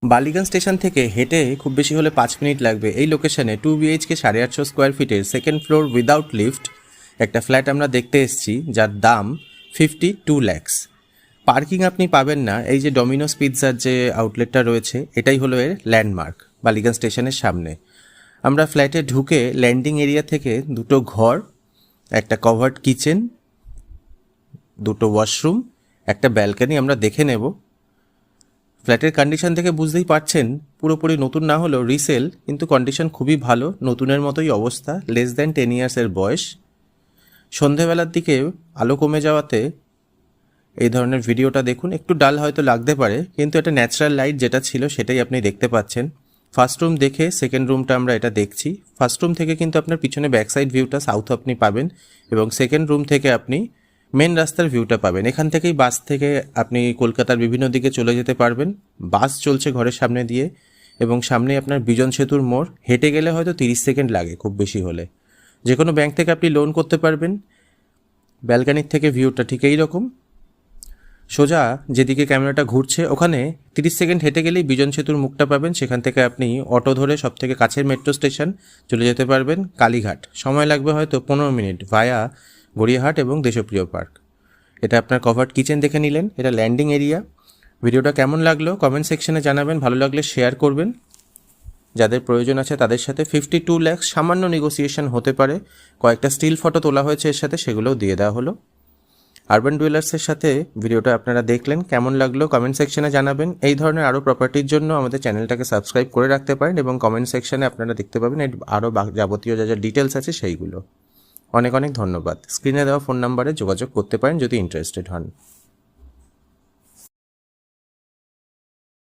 Ballygunge station থেকে হেঁটে খুব বেশি হলে 5 মিনিট লাগবে। এই লোকেশনে 2 BHK 850 স্কোয়ার ফিটের সেকেন্ড ফ্লোর উইদাউট লিফট একটা ফ্ল্যাট আমরা দেখতে এসেছি, যার দাম 52 lakhs। পার্কিং আপনি পাবেন না। এই যে ডমিনোস পিৎজার যে আউটলেটটা রয়েছে, এটাই হলো এর ল্যান্ডমার্ক বালিগঞ্জ স্টেশনের সামনে। আমরা ফ্ল্যাটে ঢুকে ল্যান্ডিং এরিয়া থেকে দুটো ঘর, একটা কভার্ড কিচেন, দুটো ওয়াশরুম, একটা ব্যালকনি আমরা দেখে নেব। ফ্ল্যাটের কন্ডিশন থেকে বুঝতেই পারছেন, পুরোপুরি নতুন না হলেও রিসেল, কিন্তু কন্ডিশন খুবই ভালো, নতুনের মতোই অবস্থা। লেস দ্যান 10 ইয়ার্সের বয়স। সন্ধেবেলার দিকে আলো কমে যাওয়াতে এই ধরনের ভিডিওটা দেখুন, একটু ডাল হয়তো লাগতে পারে, কিন্তু এটা ন্যাচারাল লাইট যেটা ছিল সেটাই আপনি দেখতে পাচ্ছেন। ফার্স্ট রুম দেখে সেকেন্ড রুমটা আমরা এটা দেখছি। ফার্স্ট রুম থেকে কিন্তু আপনার পিছনে ব্যাক সাইড ভিউটা সাউথ আপনি পাবেন, এবং সেকেন্ড রুম থেকে আপনি মেন রাস্তার ভিউটা পাবেন। এখান থেকেই বাস থেকে আপনি কলকাতার বিভিন্ন দিকে চলে যেতে পারবেন। বাস চলছে ঘরের সামনে দিয়ে, এবং সামনে আপনার বিজন সেতুর মোড়। হেঁটে গেলে হয়তো 30 সেকেন্ড লাগে খুব বেশি হলে। যে কোনো ব্যাংক থেকে আপনি লোন করতে পারবেন। ব্যালকানির থেকে ভিউটা ঠিক এই রকম। সোজা যেদিকে ক্যামেরাটা ঘুরছে ওখানে 30 সেকেন্ড হেঁটে গেলেই বিজন সেতুর মুখটা পাবেন। সেখান থেকে আপনি অটো ধরে সব থেকে কাছের মেট্রো স্টেশন চলে যেতে পারবেন কালীঘাট। সময় লাগবে হয়তো 15 মিনিট ভায়া গড়িয়াহাট এবং দেশপ্রিয় পার্ক। এটা আপনার কভার্ড কিচেন দেখে নিলেন, এটা ল্যান্ডিং এরিয়া। ভিডিওটা কেমন লাগলো কমেন্ট সেকশনে জানাবেন, ভালো লাগলে শেয়ার করবেন। যাদের প্রয়োজন আছে তাদের সাথে 52 lakhs, সামান্য নেগোসিয়েশন হতে পারে। কয়েকটা স্টিল ফটো তোলা হয়েছে এর সাথে, সেগুলোও দিয়ে দেওয়া হলো। আরবান ডুয়েলার্সের সাথে ভিডিওটা আপনারা দেখলেন, কেমন লাগলো কমেন্ট সেকশনে জানাবেন। এই ধরনের আরও প্রপার্টির জন্য আমাদের চ্যানেলটাকে সাবস্ক্রাইব করে রাখতে পারেন, এবং কমেন্ট সেকশনে আপনারা দেখতে পাবেন আরও যাবতীয় যা যা ডিটেলস আছে সেইগুলো। অনেক অনেক ধন্যবাদ। স্ক্রিনে দেওয়া ফোন নাম্বারে যোগাযোগ করতে পারেন যদি ইন্টারেস্টেড হন।